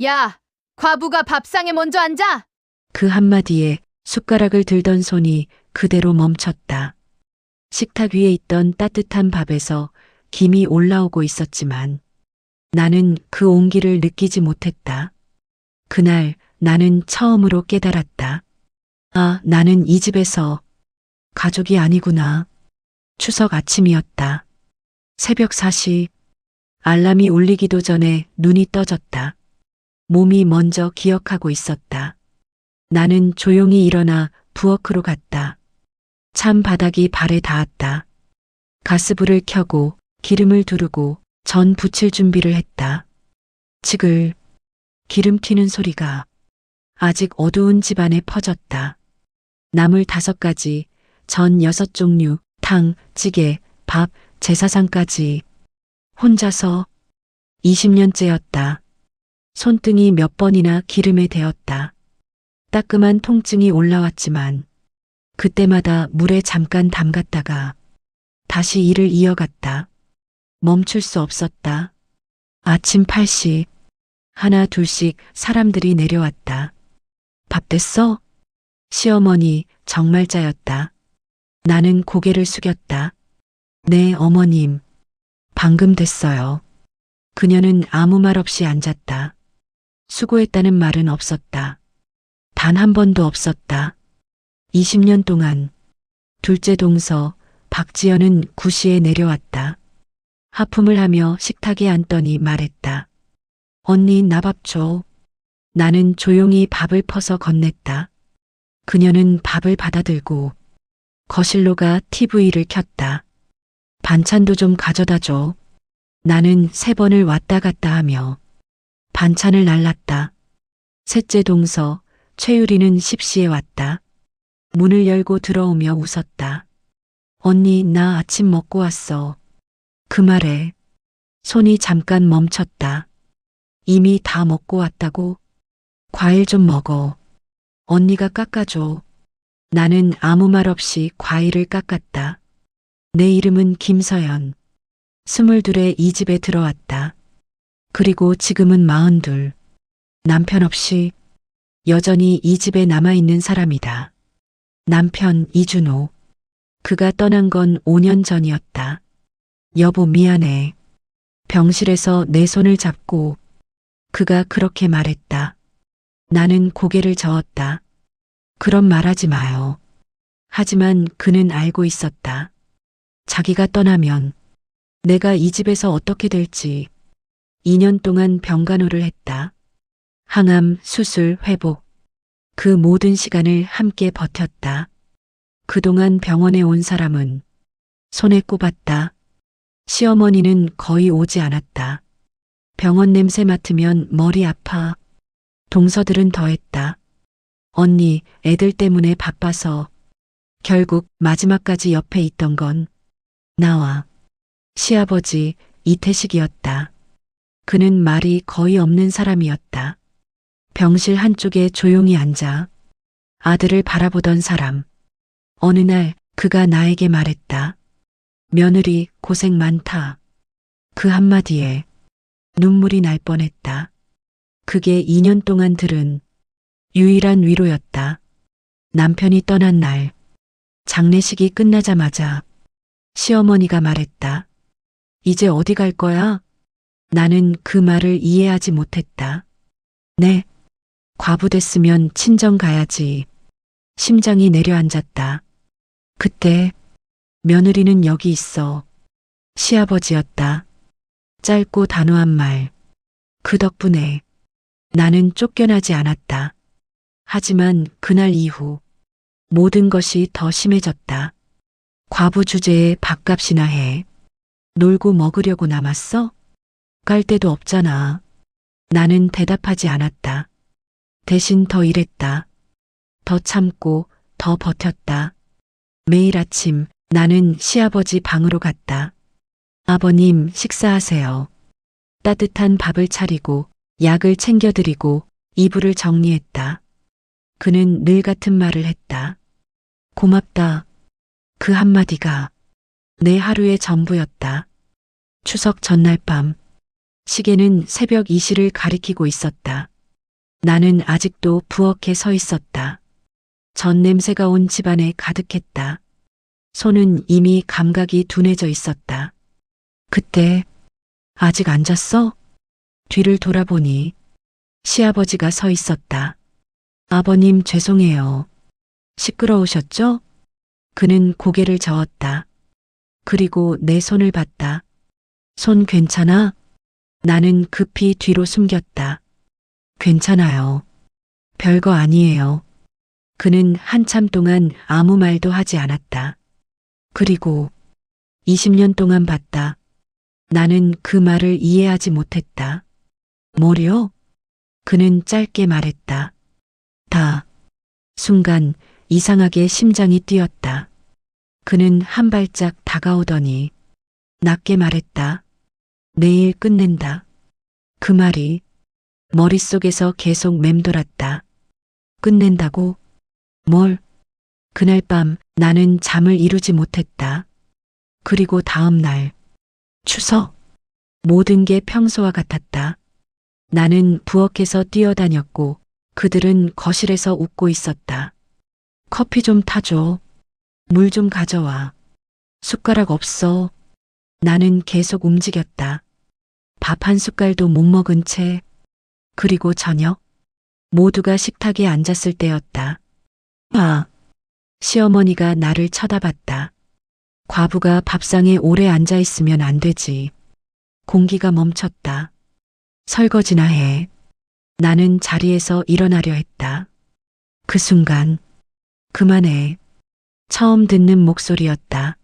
야, 과부가 밥상에 먼저 앉아! 그 한마디에 숟가락을 들던 손이 그대로 멈췄다. 식탁 위에 있던 따뜻한 밥에서 김이 올라오고 있었지만 나는 그 온기를 느끼지 못했다. 그날 나는 처음으로 깨달았다. 아, 나는 이 집에서 가족이 아니구나. 추석 아침이었다. 새벽 4시, 알람이 울리기도 전에 눈이 떠졌다. 몸이 먼저 기억하고 있었다. 나는 조용히 일어나 부엌으로 갔다. 찬 바닥이 발에 닿았다. 가스불을 켜고 기름을 두르고 전 부칠 준비를 했다. 지글 기름 튀는 소리가 아직 어두운 집안에 퍼졌다. 나물 5가지, 전 6종류, 탕, 찌개, 밥, 제사상까지. 혼자서 20년째였다. 손등이 몇 번이나 기름에 데었다. 따끔한 통증이 올라왔지만 그때마다 물에 잠깐 담갔다가 다시 일을 이어갔다. 멈출 수 없었다. 아침 8시, 하나 둘씩 사람들이 내려왔다. 밥 됐어? 시어머니 정말 짜였다. 나는 고개를 숙였다. 네, 어머님. 방금 됐어요. 그녀는 아무 말 없이 앉았다. 수고했다는 말은 없었다. 단 한 번도 없었다. 20년 동안 둘째 동서 박지연은 구시에 내려왔다. 하품을 하며 식탁에 앉더니 말했다. 언니 나 밥 줘. 나는 조용히 밥을 퍼서 건넸다. 그녀는 밥을 받아들고 거실로 가 TV를 켰다. 반찬도 좀 가져다 줘. 나는 3번을 왔다 갔다 하며 반찬을 날랐다. 셋째 동서 최유리는 10시에 왔다. 문을 열고 들어오며 웃었다. 언니 나 아침 먹고 왔어. 그 말에 손이 잠깐 멈췄다. 이미 다 먹고 왔다고? 과일 좀 먹어. 언니가 깎아줘. 나는 아무 말 없이 과일을 깎았다. 내 이름은 김서연. 22에 이 집에 들어왔다. 그리고 지금은 42. 남편 없이 여전히 이 집에 남아있는 사람이다. 남편 이준호. 그가 떠난 건 5년 전이었다. 여보 미안해. 병실에서 내 손을 잡고 그가 그렇게 말했다. 나는 고개를 저었다. 그런 말하지 마요. 하지만 그는 알고 있었다. 자기가 떠나면 내가 이 집에서 어떻게 될지. 2년 동안 병간호를 했다. 항암, 수술, 회복. 그 모든 시간을 함께 버텼다. 그동안 병원에 온 사람은 손에 꼽았다. 시어머니는 거의 오지 않았다. 병원 냄새 맡으면 머리 아파. 동서들은 더했다. 언니, 애들 때문에 바빠서. 결국 마지막까지 옆에 있던 건 나와 시아버지 이태식이었다. 그는 말이 거의 없는 사람이었다. 병실 한쪽에 조용히 앉아 아들을 바라보던 사람. 어느 날 그가 나에게 말했다. 며느리 고생 많다. 그 한마디에 눈물이 날 뻔했다. 그게 2년 동안 들은 유일한 위로였다. 남편이 떠난 날 장례식이 끝나자마자 시어머니가 말했다. 이제 어디 갈 거야? 나는 그 말을 이해하지 못했다. 네, 과부 됐으면 친정 가야지. 심장이 내려앉았다. 그때 며느리는 여기 있어. 시아버지였다. 짧고 단호한 말. 그 덕분에 나는 쫓겨나지 않았다. 하지만 그날 이후 모든 것이 더 심해졌다. 과부 주제에 밥값이나 해. 놀고 먹으려고 남았어? 깔 데도 없잖아. 나는 대답하지 않았다. 대신 더 일했다. 더 참고 더 버텼다. 매일 아침 나는 시아버지 방으로 갔다. 아버님 식사하세요. 따뜻한 밥을 차리고 약을 챙겨드리고 이불을 정리했다. 그는 늘 같은 말을 했다. 고맙다. 그 한마디가 내 하루의 전부였다. 추석 전날 밤 시계는 새벽 2시를 가리키고 있었다. 나는 아직도 부엌에 서 있었다. 전 냄새가 온 집안에 가득했다. 손은 이미 감각이 둔해져 있었다. 그때 아직 안 잤어? 뒤를 돌아보니 시아버지가 서 있었다. 아버님 죄송해요. 시끄러우셨죠? 그는 고개를 저었다. 그리고 내 손을 봤다. 손 괜찮아? 나는 급히 뒤로 숨겼다. 괜찮아요. 별거 아니에요. 그는 한참 동안 아무 말도 하지 않았다. 그리고 20년 동안 봤다. 나는 그 말을 이해하지 못했다. 뭐려? 그는 짧게 말했다. 다. 순간 이상하게 심장이 뛰었다. 그는 한 발짝 다가오더니 낮게 말했다. 내일 끝낸다. 그 말이 머릿속에서 계속 맴돌았다. 끝낸다고? 뭘? 그날 밤 나는 잠을 이루지 못했다. 그리고 다음 날, 추석. 모든 게 평소와 같았다. 나는 부엌에서 뛰어다녔고 그들은 거실에서 웃고 있었다. 커피 좀 타줘. 물 좀 가져와. 숟가락 없어. 나는 계속 움직였다. 밥 한 숟갈도 못 먹은 채. 그리고 저녁. 모두가 식탁에 앉았을 때였다. 아. 시어머니가 나를 쳐다봤다. 과부가 밥상에 오래 앉아 있으면 안 되지. 공기가 멈췄다. 설거지나 해. 나는 자리에서 일어나려 했다. 그 순간, 그만해. 처음 듣는 목소리였다.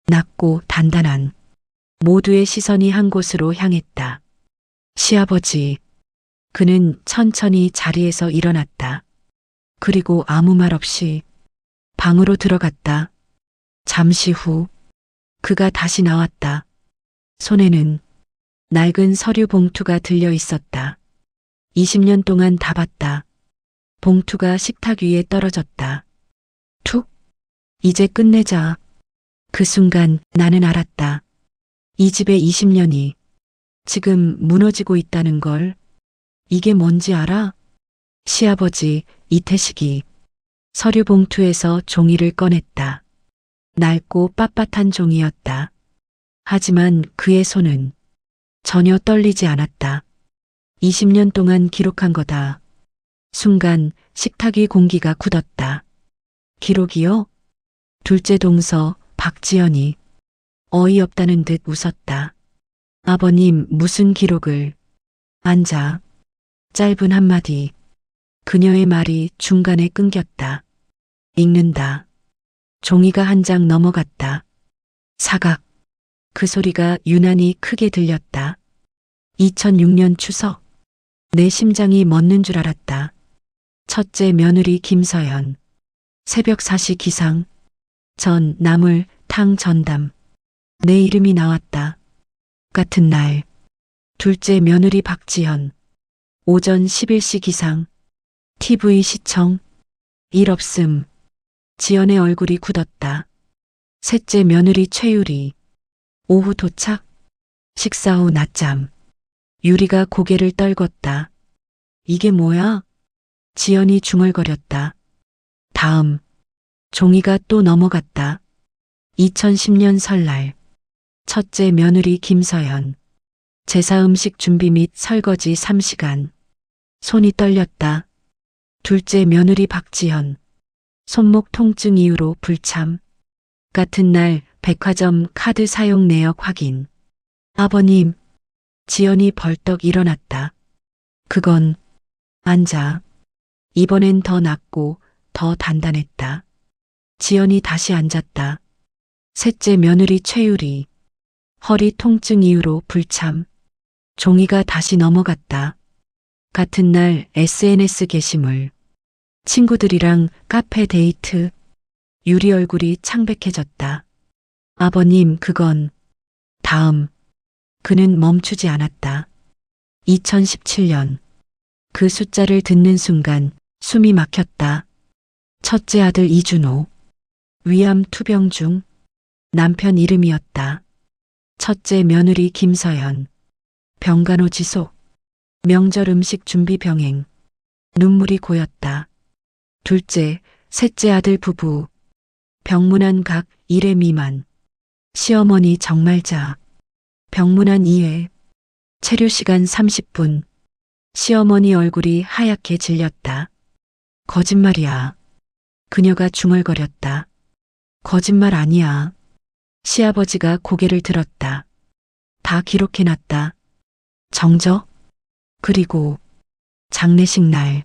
낮고 단단한. 모두의 시선이 한 곳으로 향했다. 시아버지. 그는 천천히 자리에서 일어났다. 그리고 아무 말 없이 방으로 들어갔다. 잠시 후 그가 다시 나왔다. 손에는 낡은 서류 봉투가 들려 있었다. 20년 동안 다 봤다. 봉투가 식탁 위에 떨어졌다. 툭! 이제 끝내자. 그 순간 나는 알았다. 이 집의 20년이 지금 무너지고 있다는 걸. 이게 뭔지 알아? 시아버지 이태식이 서류 봉투에서 종이를 꺼냈다. 낡고 빳빳한 종이였다. 하지만 그의 손은 전혀 떨리지 않았다. 20년 동안 기록한 거다. 순간 식탁 위 공기가 굳었다. 기록이요? 둘째 동서 박지연이 어이없다는 듯 웃었다. 아버님 무슨 기록을. 앉아. 짧은 한마디. 그녀의 말이 중간에 끊겼다. 읽는다. 종이가 한 장 넘어갔다. 사각. 그 소리가 유난히 크게 들렸다. 2006년 추석. 내 심장이 멎는 줄 알았다. 첫째 며느리 김서연. 새벽 4시 기상. 전 나물 탕 전담. 내 이름이 나왔다. 같은 날. 둘째 며느리 박지연. 오전 11시 기상. TV 시청. 일 없음. 지연의 얼굴이 굳었다. 셋째 며느리 최유리. 오후 도착. 식사 후 낮잠. 유리가 고개를 떨궜다. 이게 뭐야? 지연이 중얼거렸다. 다음. 종이가 또 넘어갔다. 2010년 설날. 첫째 며느리 김서연. 제사 음식 준비 및 설거지 3시간. 손이 떨렸다. 둘째 며느리 박지연. 손목 통증 이후로 불참. 같은 날 백화점 카드 사용 내역 확인. 아버님. 지연이 벌떡 일어났다. 그건 앉아. 이번엔 더 낫고 더 단단했다. 지연이 다시 앉았다. 셋째 며느리 최유리. 허리 통증 이후로 불참. 종이가 다시 넘어갔다. 같은 날 SNS 게시물. 친구들이랑 카페 데이트. 유리 얼굴이 창백해졌다. 아버님 그건. 다음. 그는 멈추지 않았다. 2017년. 그 숫자를 듣는 순간 숨이 막혔다. 첫째 아들 이준호. 위암 투병 중. 남편 이름이었다. 첫째 며느리 김서연. 병간호 지속. 명절 음식 준비 병행. 눈물이 고였다. 둘째, 셋째 아들 부부. 병문안 각 1회 미만. 시어머니 정말자. 병문안 2회. 체류 시간 30분. 시어머니 얼굴이 하얗게 질렸다. 거짓말이야. 그녀가 중얼거렸다. 거짓말 아니야. 시아버지가 고개를 들었다. 다 기록해놨다. 정적? 그리고 장례식 날.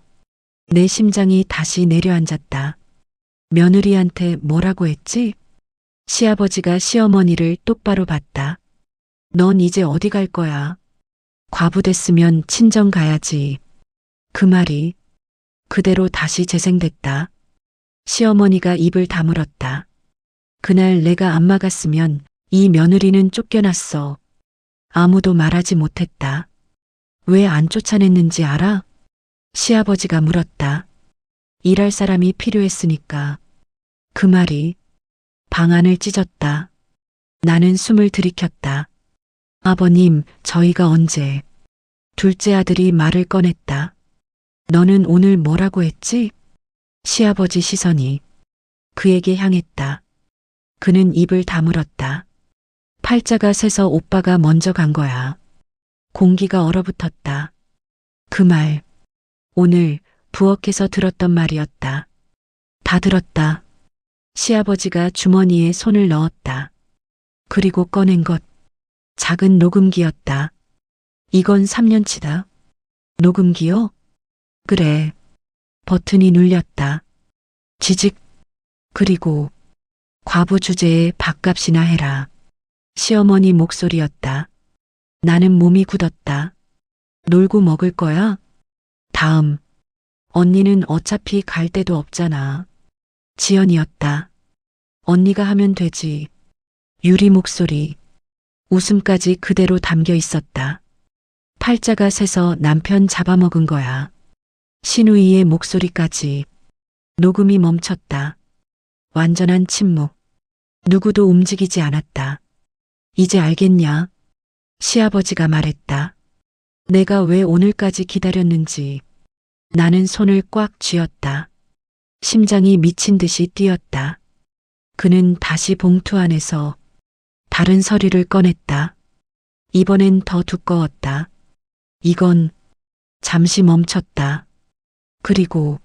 내 심장이 다시 내려앉았다. 며느리한테 뭐라고 했지? 시아버지가 시어머니를 똑바로 봤다. 넌 이제 어디 갈 거야? 과부 됐으면 친정 가야지. 그 말이 그대로 다시 재생됐다. 시어머니가 입을 다물었다. 그날 내가 안 막았으면 이 며느리는 쫓겨났어. 아무도 말하지 못했다. 왜 안 쫓아냈는지 알아? 시아버지가 물었다. 일할 사람이 필요했으니까. 그 말이 방안을 찢었다. 나는 숨을 들이켰다. 아버님, 저희가 언제? 둘째 아들이 말을 꺼냈다. 너는 오늘 뭐라고 했지? 시아버지 시선이 그에게 향했다. 그는 입을 다물었다. 팔자가 새서 오빠가 먼저 간 거야. 공기가 얼어붙었다. 그 말, 오늘 부엌에서 들었던 말이었다. 다 들었다. 시아버지가 주머니에 손을 넣었다. 그리고 꺼낸 것, 작은 녹음기였다. 이건 3년치다. 녹음기요? 그래. 버튼이 눌렸다. 지직. 그리고 과부 주제에 밥값이나 해라. 시어머니 목소리였다. 나는 몸이 굳었다. 놀고 먹을 거야? 다음. 언니는 어차피 갈 데도 없잖아. 지연이었다. 언니가 하면 되지. 유리 목소리. 웃음까지 그대로 담겨 있었다. 팔자가 새서 남편 잡아먹은 거야. 신우이의 목소리까지. 녹음이 멈췄다. 완전한 침묵. 누구도 움직이지 않았다. 이제 알겠냐? 시아버지가 말했다. 내가 왜 오늘까지 기다렸는지. 나는 손을 꽉 쥐었다. 심장이 미친 듯이 뛰었다. 그는 다시 봉투 안에서 다른 서류를 꺼냈다. 이번엔 더 두꺼웠다. 이건 잠시 멈췄다. 그리고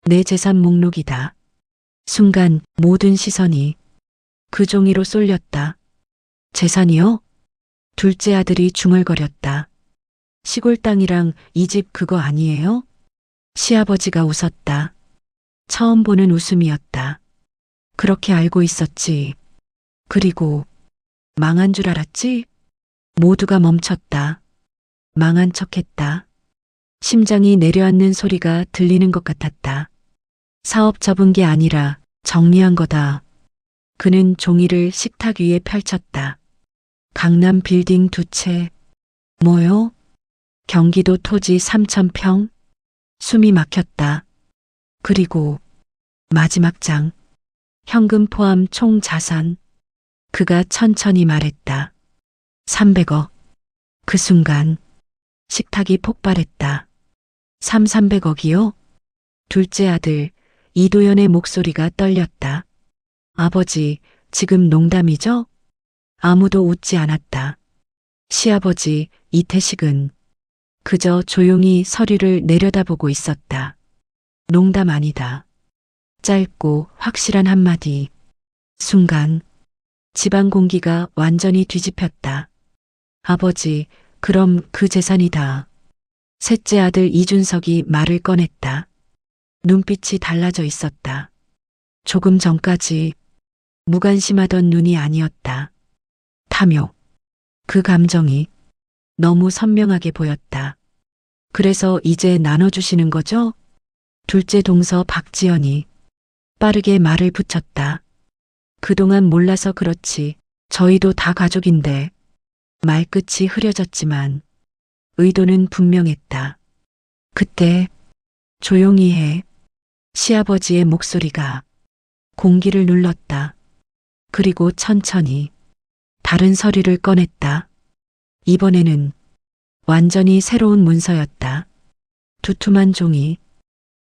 내 재산 목록이다. 순간 모든 시선이 그 종이로 쏠렸다. 재산이요? 둘째 아들이 중얼거렸다. 시골 땅이랑 이 집 그거 아니에요? 시아버지가 웃었다. 처음 보는 웃음이었다. 그렇게 알고 있었지. 그리고 망한 줄 알았지? 모두가 멈췄다. 망한 척했다. 심장이 내려앉는 소리가 들리는 것 같았다. 사업 접은 게 아니라 정리한 거다. 그는 종이를 식탁 위에 펼쳤다. 강남 빌딩 2채. 뭐요? 경기도 토지 3,000평? 숨이 막혔다. 그리고 마지막 장. 현금 포함 총 자산. 그가 천천히 말했다. 300억. 그 순간 식탁이 폭발했다. 300억이요? 둘째 아들 이도연의 목소리가 떨렸다. 아버지, 지금 농담이죠? 아무도 웃지 않았다. 시아버지 이태식은 그저 조용히 서류를 내려다보고 있었다. 농담 아니다. 짧고 확실한 한마디. 순간 집안 공기가 완전히 뒤집혔다. 아버지, 그럼 그 재산이다. 셋째 아들 이준석이 말을 꺼냈다. 눈빛이 달라져 있었다. 조금 전까지 무관심하던 눈이 아니었다. 탐욕. 그 감정이 너무 선명하게 보였다. 그래서 이제 나눠주시는 거죠? 둘째 동서 박지연이 빠르게 말을 붙였다. 그동안 몰라서 그렇지. 저희도 다 가족인데. 말끝이 흐려졌지만 의도는 분명했다. 그때 조용히 해. 시아버지의 목소리가 공기를 눌렀다. 그리고 천천히 다른 서류를 꺼냈다. 이번에는 완전히 새로운 문서였다. 두툼한 종이,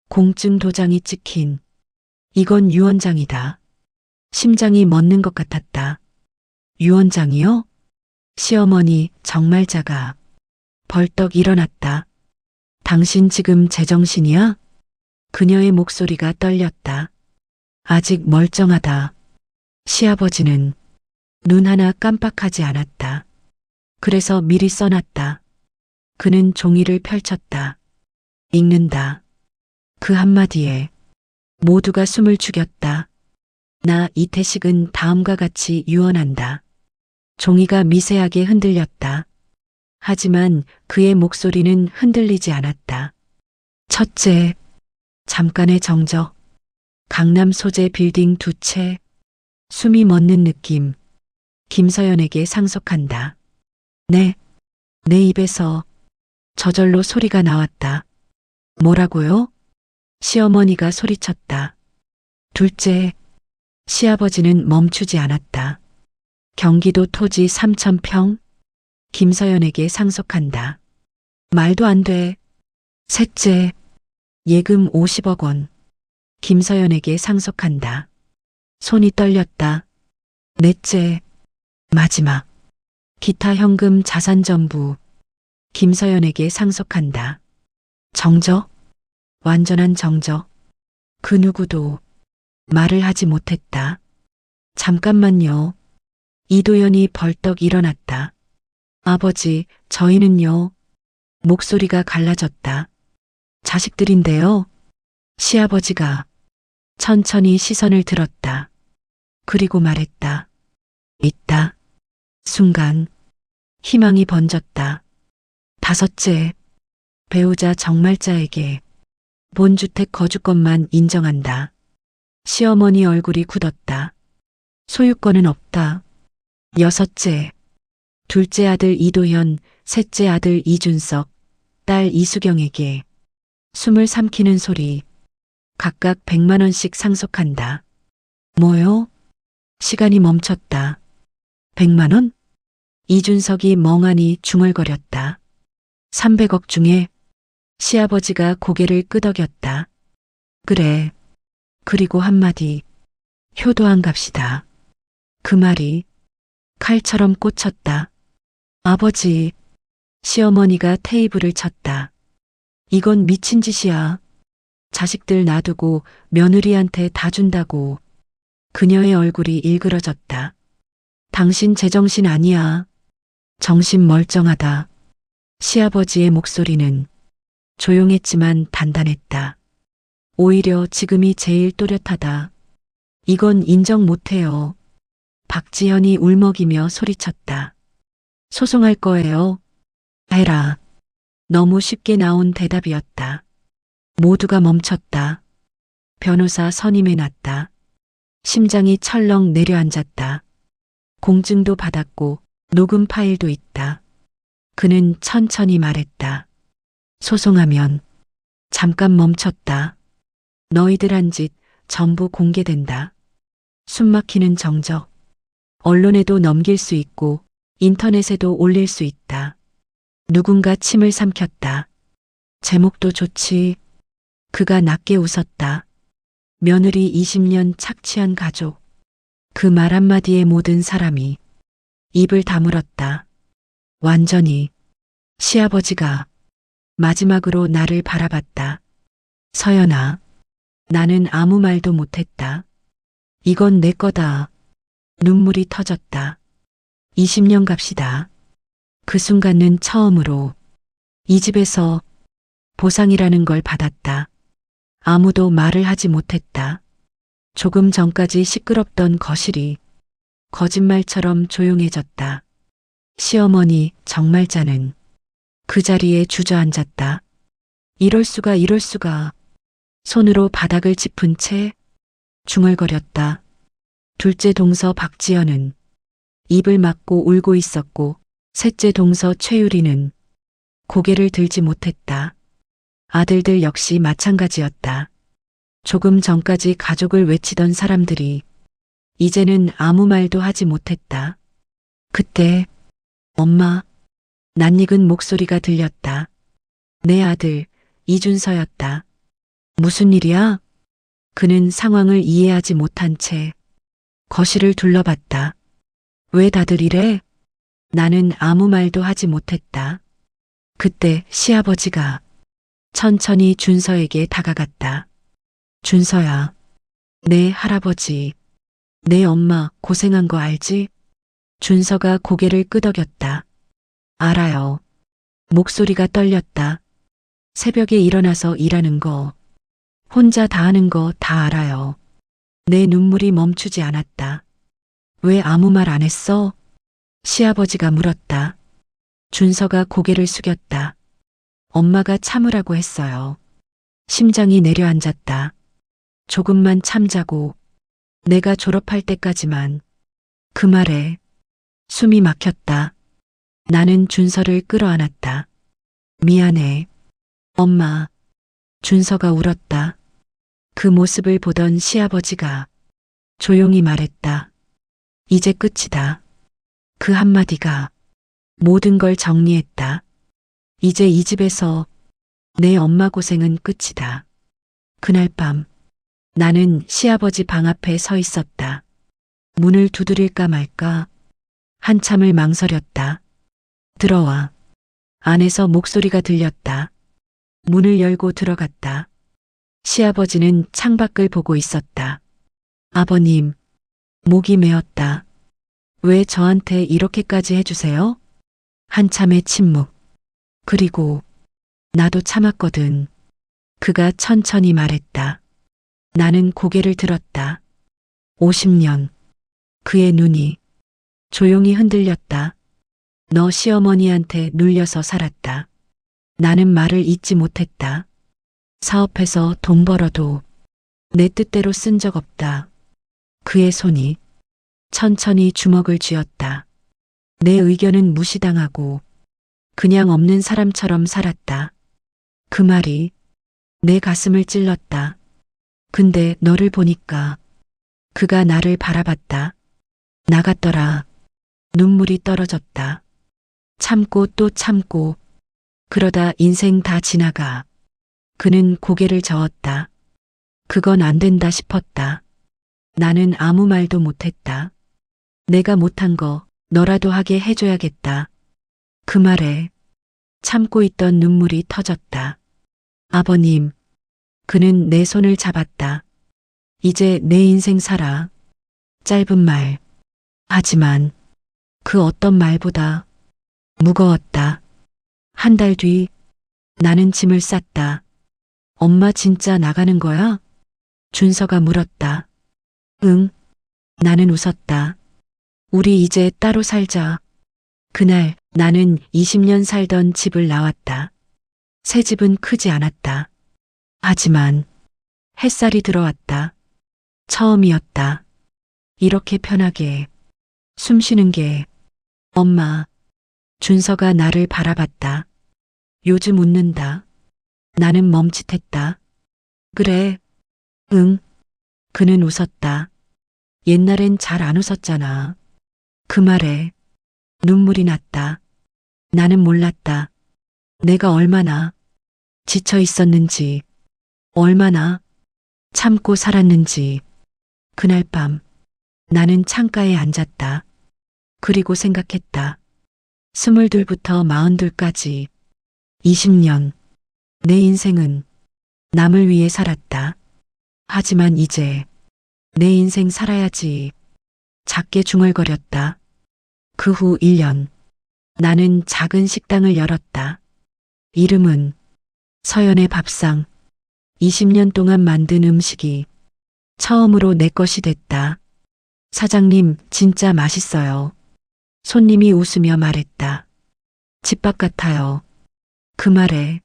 공증 도장이 찍힌. 이건 유언장이다. 심장이 멎는 것 같았다. 유언장이요? 시어머니 정말 작아. 벌떡 일어났다. 당신 지금 제정신이야? 그녀의 목소리가 떨렸다. 아직 멀쩡하다. 시아버지는 눈 하나 깜빡하지 않았다. 그래서 미리 써놨다. 그는 종이를 펼쳤다. 읽는다. 그 한마디에 모두가 숨을 죽였다. 나 이태식은 다음과 같이 유언한다. 종이가 미세하게 흔들렸다. 하지만 그의 목소리는 흔들리지 않았다. 첫째, 잠깐의 정적. 강남 소재 빌딩 2채. 숨이 멎는 느낌. 김서연에게 상속한다. 네. 내 입에서 저절로 소리가 나왔다. 뭐라고요? 시어머니가 소리쳤다. 둘째, 시아버지는 멈추지 않았다. 경기도 토지 3,000평. 김서연에게 상속한다. 말도 안 돼. 셋째, 예금 50억 원. 김서연에게 상속한다. 손이 떨렸다. 넷째, 마지막. 기타 현금 자산 전부. 김서연에게 상속한다. 정적? 완전한 정적. 그 누구도 말을 하지 못했다. 잠깐만요. 이도연이 벌떡 일어났다. 아버지, 저희는요. 목소리가 갈라졌다. 자식들인데요. 시아버지가 천천히 시선을 들었다. 그리고 말했다. 있다. 순간 희망이 번졌다. 다섯째, 배우자 정말자에게 본주택 거주권만 인정한다. 시어머니 얼굴이 굳었다. 소유권은 없다. 여섯째, 둘째 아들 이도현, 셋째 아들 이준석, 딸 이수경에게 숨을 삼키는 소리. 각각 100만 원씩 상속한다. 뭐요? 시간이 멈췄다. 100만 원? 이준석이 멍하니 중얼거렸다. 300억 중에. 시아버지가 고개를 끄덕였다. 그래. 그리고 한마디. 효도한 값이다. 그 말이 칼처럼 꽂혔다. 아버지. 시어머니가 테이블을 쳤다. 이건 미친 짓이야. 자식들 놔두고 며느리한테 다 준다고. 그녀의 얼굴이 일그러졌다. 당신 제정신 아니야. 정신 멀쩡하다. 시아버지의 목소리는 조용했지만 단단했다. 오히려 지금이 제일 또렷하다. 이건 인정 못해요. 박지현이 울먹이며 소리쳤다. 소송할 거예요. 해라. 너무 쉽게 나온 대답이었다. 모두가 멈췄다. 변호사 선임해 놨다. 심장이 철렁 내려앉았다. 공증도 받았고 녹음 파일도 있다. 그는 천천히 말했다. 소송하면. 잠깐 멈췄다. 너희들 한 짓 전부 공개된다. 숨막히는 정적. 언론에도 넘길 수 있고 인터넷에도 올릴 수 있다. 누군가 침을 삼켰다. 제목도 좋지. 그가 낮게 웃었다. 며느리 20년 착취한 가족. 그 말 한마디에 모든 사람이 입을 다물었다. 완전히. 시아버지가 마지막으로 나를 바라봤다. 서연아, 나는 아무 말도 못했다. 이건 내 거다. 눈물이 터졌다. 20년 값이다. 그 순간은 처음으로 이 집에서 보상이라는 걸 받았다. 아무도 말을 하지 못했다. 조금 전까지 시끄럽던 거실이 거짓말처럼 조용해졌다. 시어머니 정말자는 그 자리에 주저앉았다. 이럴 수가 이럴 수가. 손으로 바닥을 짚은 채 중얼거렸다. 둘째 동서 박지연은 입을 막고 울고 있었고 셋째 동서 최유리는 고개를 들지 못했다. 아들들 역시 마찬가지였다. 조금 전까지 가족을 외치던 사람들이 이제는 아무 말도 하지 못했다. 그때 엄마, 낯익은 목소리가 들렸다. 내 아들, 이준서였다. 무슨 일이야? 그는 상황을 이해하지 못한 채 거실을 둘러봤다. 왜 다들 이래? 나는 아무 말도 하지 못했다. 그때 시아버지가 천천히 준서에게 다가갔다. 준서야, 내 할아버지, 내 엄마 고생한 거 알지? 준서가 고개를 끄덕였다. 알아요. 목소리가 떨렸다. 새벽에 일어나서 일하는 거, 혼자 다 하는 거 다 알아요. 내 눈물이 멈추지 않았다. 왜 아무 말 안 했어? 시아버지가 물었다. 준서가 고개를 숙였다. 엄마가 참으라고 했어요. 심장이 내려앉았다. 조금만 참자고, 내가 졸업할 때까지만. 그 말에 숨이 막혔다. 나는 준서를 끌어안았다. 미안해. 엄마. 준서가 울었다. 그 모습을 보던 시아버지가 조용히 말했다. 이제 끝이다. 그 한마디가 모든 걸 정리했다. 이제 이 집에서 내 엄마 고생은 끝이다. 그날 밤 나는 시아버지 방 앞에 서 있었다. 문을 두드릴까 말까 한참을 망설였다. 들어와. 안에서 목소리가 들렸다. 문을 열고 들어갔다. 시아버지는 창밖을 보고 있었다. 아버님, 목이 메었다. 왜 저한테 이렇게까지 해주세요? 한참의 침묵. 그리고 나도 참았거든. 그가 천천히 말했다. 나는 고개를 들었다. 50년. 그의 눈이 조용히 흔들렸다. 너 시어머니한테 눌려서 살았다. 나는 말을 잇지 못했다. 사업해서 돈 벌어도 내 뜻대로 쓴 적 없다. 그의 손이 천천히 주먹을 쥐었다. 내 의견은 무시당하고 그냥 없는 사람처럼 살았다. 그 말이 내 가슴을 찔렀다. 근데 너를 보니까 그가 나를 바라봤다. 나갔더라. 눈물이 떨어졌다. 참고 또 참고 그러다 인생 다 지나가. 그는 고개를 저었다. 그건 안 된다 싶었다. 나는 아무 말도 못했다. 내가 못한 거 너라도 하게 해줘야겠다. 그 말에 참고 있던 눈물이 터졌다. 아버님, 그는 내 손을 잡았다. 이제 내 인생 살아. 짧은 말. 하지만 그 어떤 말보다 무거웠다. 한 달 뒤 나는 짐을 쌌다. 엄마 진짜 나가는 거야? 준서가 물었다. 응. 나는 웃었다. 우리 이제 따로 살자. 그날 나는 20년 살던 집을 나왔다. 새 집은 크지 않았다. 하지만 햇살이 들어왔다. 처음이었다. 이렇게 편하게 숨 쉬는 게. 엄마. 준서가 나를 바라봤다. 요즘 웃는다. 나는 멈칫했다. 그래. 응. 그는 웃었다. 옛날엔 잘 안 웃었잖아. 그 말에 눈물이 났다. 나는 몰랐다. 내가 얼마나 지쳐 있었는지, 얼마나 참고 살았는지. 그날 밤 나는 창가에 앉았다. 그리고 생각했다. 22부터 42까지 20년. 내 인생은 남을 위해 살았다. 하지만 이제 내 인생 살아야지. 작게 중얼거렸다. 그 후 1년. 나는 작은 식당을 열었다. 이름은 서연의 밥상. 20년 동안 만든 음식이 처음으로 내 것이 됐다. 사장님, 진짜 맛있어요. 손님이 웃으며 말했다. 집밥 같아요. 그 말에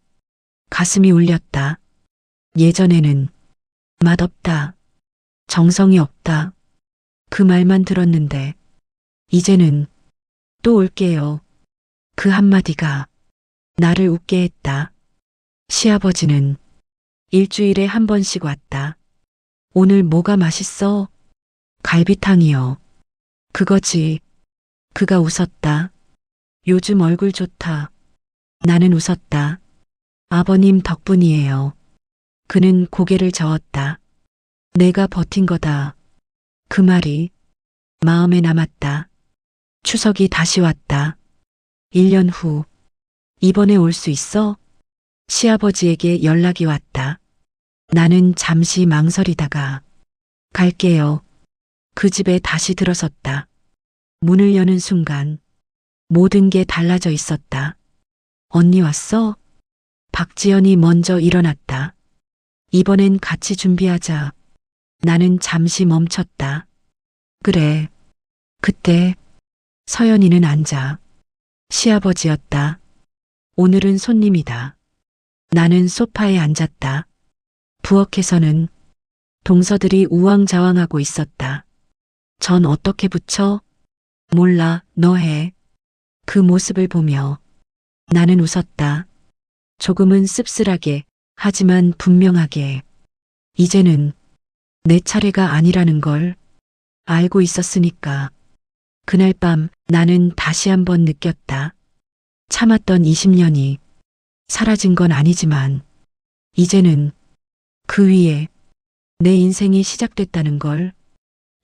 가슴이 울렸다. 예전에는 맛없다. 정성이 없다. 그 말만 들었는데 이제는 또 올게요. 그 한마디가 나를 웃게 했다. 시아버지는 일주일에 한 번씩 왔다. 오늘 뭐가 맛있어? 갈비탕이요. 그거지. 그가 웃었다. 요즘 얼굴 좋다. 나는 웃었다. 아버님 덕분이에요. 그는 고개를 저었다. 내가 버틴 거다. 그 말이 마음에 남았다. 추석이 다시 왔다. 1년 후. 이번에 올 수 있어? 시아버지에게 연락이 왔다. 나는 잠시 망설이다가 갈게요. 그 집에 다시 들어섰다. 문을 여는 순간 모든 게 달라져 있었다. 언니 왔어? 박지연이 먼저 일어났다. 이번엔 같이 준비하자. 나는 잠시 멈췄다. 그래. 그때 서연이는 앉아. 시아버지였다. 오늘은 손님이다. 나는 소파에 앉았다. 부엌에서는 동서들이 우왕좌왕하고 있었다. 전 어떻게 붙여? 몰라, 너 해. 그 모습을 보며 나는 웃었다. 조금은 씁쓸하게, 하지만 분명하게. 이제는 내 차례가 아니라는 걸 알고 있었으니까. 그날 밤 나는 다시 한번 느꼈다. 참았던 20년이 사라진 건 아니지만 이제는 그 위에 내 인생이 시작됐다는 걸.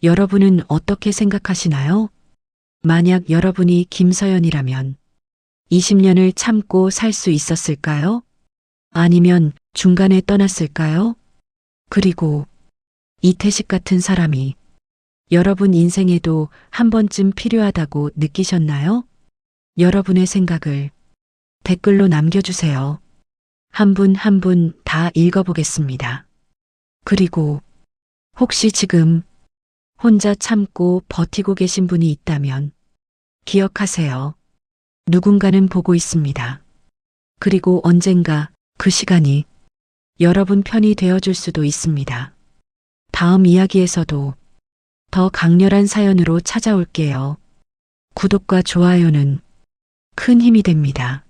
여러분은 어떻게 생각하시나요? 만약 여러분이 김서연이라면 20년을 참고 살 수 있었을까요? 아니면 중간에 떠났을까요? 그리고 이태식 같은 사람이 여러분 인생에도 한 번쯤 필요하다고 느끼셨나요? 여러분의 생각을 댓글로 남겨주세요. 한 분 한 분 다 읽어보겠습니다. 그리고 혹시 지금 혼자 참고 버티고 계신 분이 있다면 기억하세요. 누군가는 보고 있습니다. 그리고 언젠가 그 시간이 여러분 편이 되어줄 수도 있습니다. 다음 이야기에서도 더 강렬한 사연으로 찾아올게요. 구독과 좋아요는 큰 힘이 됩니다.